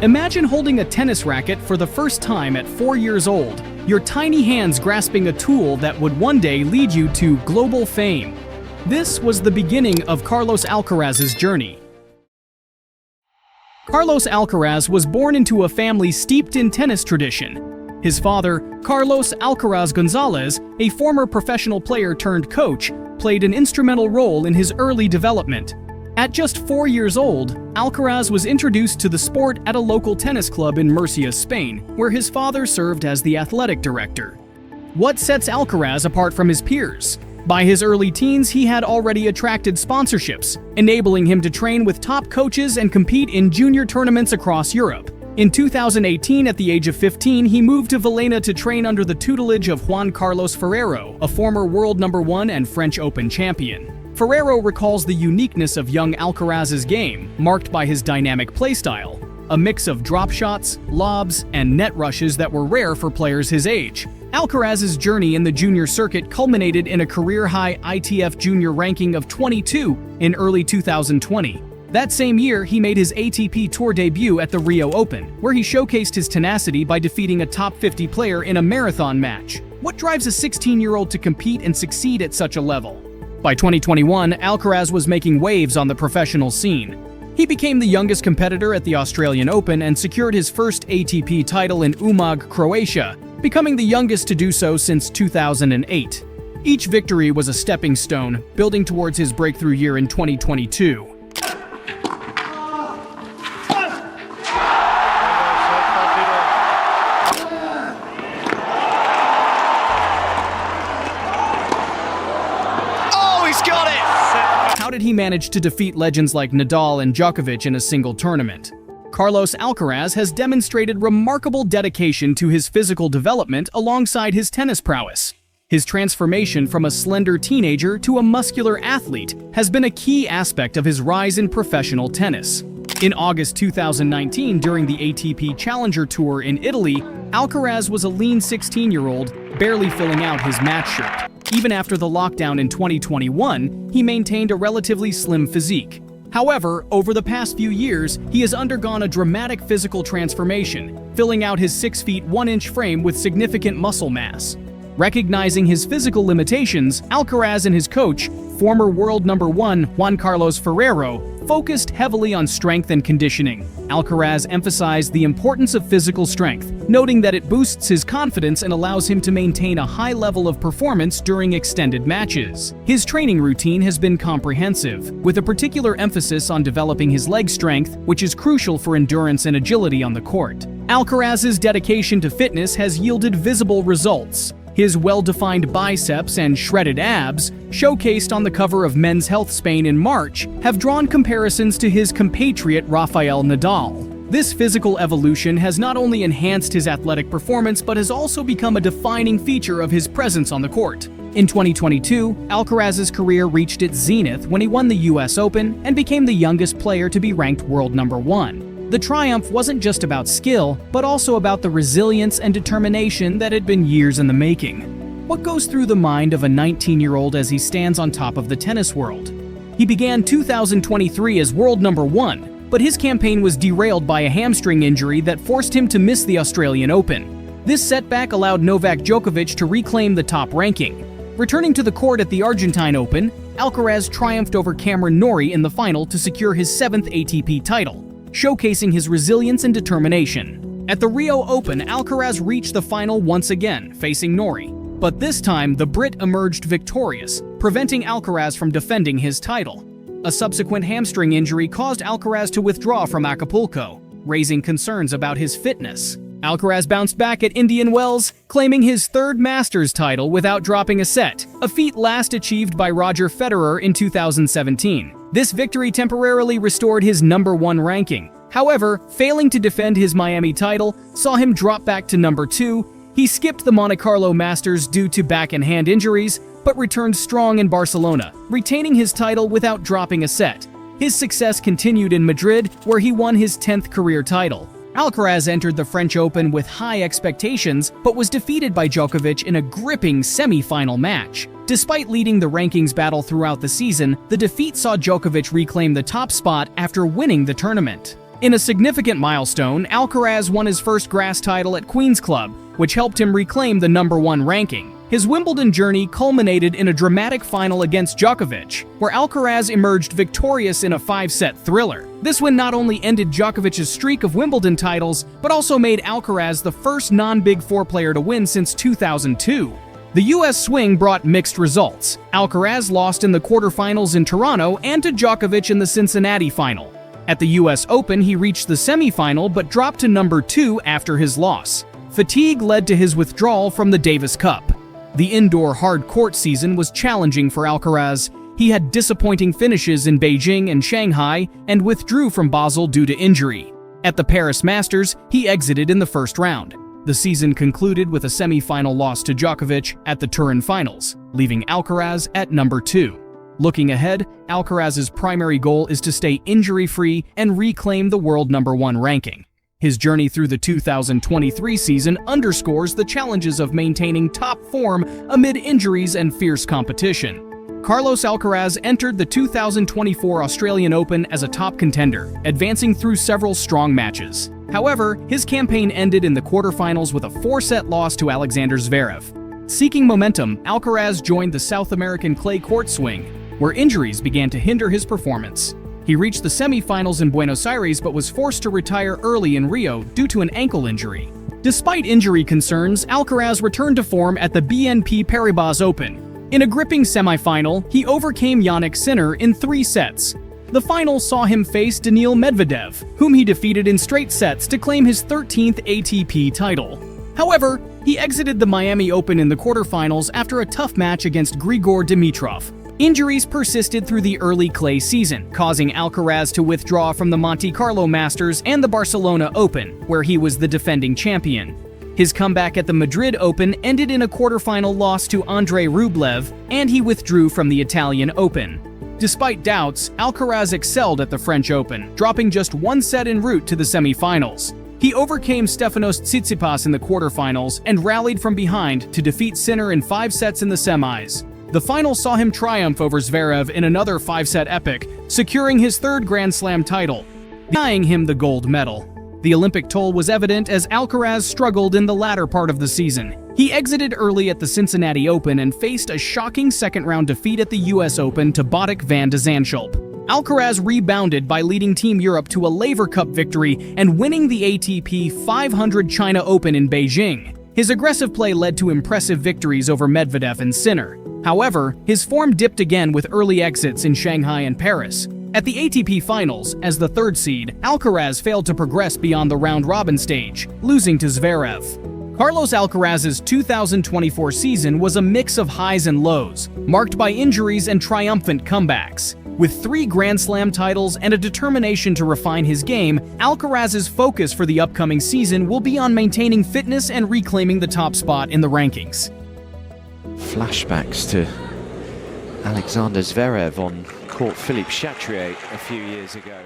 Imagine holding a tennis racket for the first time at 4 years old, your tiny hands grasping a tool that would one day lead you to global fame. This was the beginning of Carlos Alcaraz's journey. Carlos Alcaraz was born into a family steeped in tennis tradition. His father, Carlos Alcaraz González, a former professional player turned coach, played an instrumental role in his early development. At just 4 years old, Alcaraz was introduced to the sport at a local tennis club in Murcia, Spain, where his father served as the athletic director. What sets Alcaraz apart from his peers? By his early teens, he had already attracted sponsorships, enabling him to train with top coaches and compete in junior tournaments across Europe. In 2018, at the age of 15, he moved to Villena to train under the tutelage of Juan Carlos Ferrero, a former world #1 and French Open champion. Ferrero recalls the uniqueness of young Alcaraz's game, marked by his dynamic playstyle, a mix of drop shots, lobs, and net rushes that were rare for players his age. Alcaraz's journey in the junior circuit culminated in a career-high ITF junior ranking of 22 in early 2020. That same year, he made his ATP Tour debut at the Rio Open, where he showcased his tenacity by defeating a top 50 player in a marathon match. What drives a 16-year-old to compete and succeed at such a level? By 2021, Alcaraz was making waves on the professional scene. He became the youngest competitor at the Australian Open and secured his first ATP title in Umag, Croatia, becoming the youngest to do so since 2008. Each victory was a stepping stone, building towards his breakthrough year in 2022. How did he manage to defeat legends like Nadal and Djokovic in a single tournament? Carlos Alcaraz has demonstrated remarkable dedication to his physical development alongside his tennis prowess. His transformation from a slender teenager to a muscular athlete has been a key aspect of his rise in professional tennis. In August 2019, during the ATP Challenger Tour in Italy, Alcaraz was a lean 16-year-old, barely filling out his match shirt. Even after the lockdown in 2021, he maintained a relatively slim physique. However, over the past few years, he has undergone a dramatic physical transformation, filling out his 6 feet 1 inch frame with significant muscle mass. Recognizing his physical limitations, Alcaraz and his coach, former world #1 Juan Carlos Ferrero, focused heavily on strength and conditioning. Alcaraz emphasized the importance of physical strength, noting that it boosts his confidence and allows him to maintain a high level of performance during extended matches. His training routine has been comprehensive, with a particular emphasis on developing his leg strength, which is crucial for endurance and agility on the court. Alcaraz's dedication to fitness has yielded visible results. His well-defined biceps and shredded abs, showcased on the cover of Men's Health Spain in March, have drawn comparisons to his compatriot Rafael Nadal. This physical evolution has not only enhanced his athletic performance but has also become a defining feature of his presence on the court. In 2022, Alcaraz's career reached its zenith when he won the US Open and became the youngest player to be ranked world #1. The triumph wasn't just about skill, but also about the resilience and determination that had been years in the making. What goes through the mind of a 19-year-old as he stands on top of the tennis world? He began 2023 as world #1, but his campaign was derailed by a hamstring injury that forced him to miss the Australian Open. This setback allowed Novak Djokovic to reclaim the top ranking. Returning to the court at the Argentine Open, Alcaraz triumphed over Cameron Norrie in the final to secure his 7th ATP title, showcasing his resilience and determination. At the Rio Open, Alcaraz reached the final once again, facing Norrie. But this time, the Brit emerged victorious, preventing Alcaraz from defending his title. A subsequent hamstring injury caused Alcaraz to withdraw from Acapulco, raising concerns about his fitness. Alcaraz bounced back at Indian Wells, claiming his 3rd Masters title without dropping a set, a feat last achieved by Roger Federer in 2017. This victory temporarily restored his #1 ranking. However, failing to defend his Miami title saw him drop back to #2. He skipped the Monte Carlo Masters due to back and hand injuries, but returned strong in Barcelona, retaining his title without dropping a set. His success continued in Madrid, where he won his 10th career title. Alcaraz entered the French Open with high expectations, but was defeated by Djokovic in a gripping semi-final match. Despite leading the rankings battle throughout the season, the defeat saw Djokovic reclaim the top spot after winning the tournament. In a significant milestone, Alcaraz won his first grass title at Queen's Club, which helped him reclaim the #1 ranking. His Wimbledon journey culminated in a dramatic final against Djokovic, where Alcaraz emerged victorious in a 5-set thriller. This win not only ended Djokovic's streak of Wimbledon titles, but also made Alcaraz the first non-Big Four player to win since 2002. The US swing brought mixed results. Alcaraz lost in the quarterfinals in Toronto and to Djokovic in the Cincinnati final. At the US Open, he reached the semifinal but dropped to #2 after his loss. Fatigue led to his withdrawal from the Davis Cup. The indoor hard court season was challenging for Alcaraz. He had disappointing finishes in Beijing and Shanghai and withdrew from Basel due to injury. At the Paris Masters, he exited in the first round. The season concluded with a semi-final loss to Djokovic at the Turin Finals, leaving Alcaraz at #2. Looking ahead, Alcaraz's primary goal is to stay injury-free and reclaim the world #1 ranking. His journey through the 2023 season underscores the challenges of maintaining top form amid injuries and fierce competition. Carlos Alcaraz entered the 2024 Australian Open as a top contender, advancing through several strong matches. However, his campaign ended in the quarterfinals with a 4-set loss to Alexander Zverev. Seeking momentum, Alcaraz joined the South American clay court swing, where injuries began to hinder his performance. He reached the semifinals in Buenos Aires but was forced to retire early in Rio due to an ankle injury. Despite injury concerns, Alcaraz returned to form at the BNP Paribas Open. In a gripping semifinal, he overcame Jannik Sinner in 3 sets. The final saw him face Daniil Medvedev, whom he defeated in straight sets to claim his 13th ATP title. However, he exited the Miami Open in the quarterfinals after a tough match against Grigor Dimitrov. Injuries persisted through the early clay season, causing Alcaraz to withdraw from the Monte Carlo Masters and the Barcelona Open, where he was the defending champion. His comeback at the Madrid Open ended in a quarterfinal loss to Andrei Rublev, and he withdrew from the Italian Open. Despite doubts, Alcaraz excelled at the French Open, dropping just 1 set en route to the semifinals. He overcame Stefanos Tsitsipas in the quarterfinals and rallied from behind to defeat Sinner in 5 sets in the semis. The final saw him triumph over Zverev in another 5-set epic, securing his 3rd Grand Slam title, denying him the gold medal. The Olympic toll was evident as Alcaraz struggled in the latter part of the season. He exited early at the Cincinnati Open and faced a shocking second-round defeat at the US Open to Botic van de Zandschulp. Alcaraz rebounded by leading Team Europe to a Laver Cup victory and winning the ATP 500 China Open in Beijing. His aggressive play led to impressive victories over Medvedev and Sinner. However, his form dipped again with early exits in Shanghai and Paris. At the ATP Finals, as the 3rd seed, Alcaraz failed to progress beyond the round-robin stage, losing to Zverev. Carlos Alcaraz's 2024 season was a mix of highs and lows, marked by injuries and triumphant comebacks. With 3 Grand Slam titles and a determination to refine his game, Alcaraz's focus for the upcoming season will be on maintaining fitness and reclaiming the top spot in the rankings. Flashbacks to Alexander Zverev on court Philippe Chatrier a few years ago.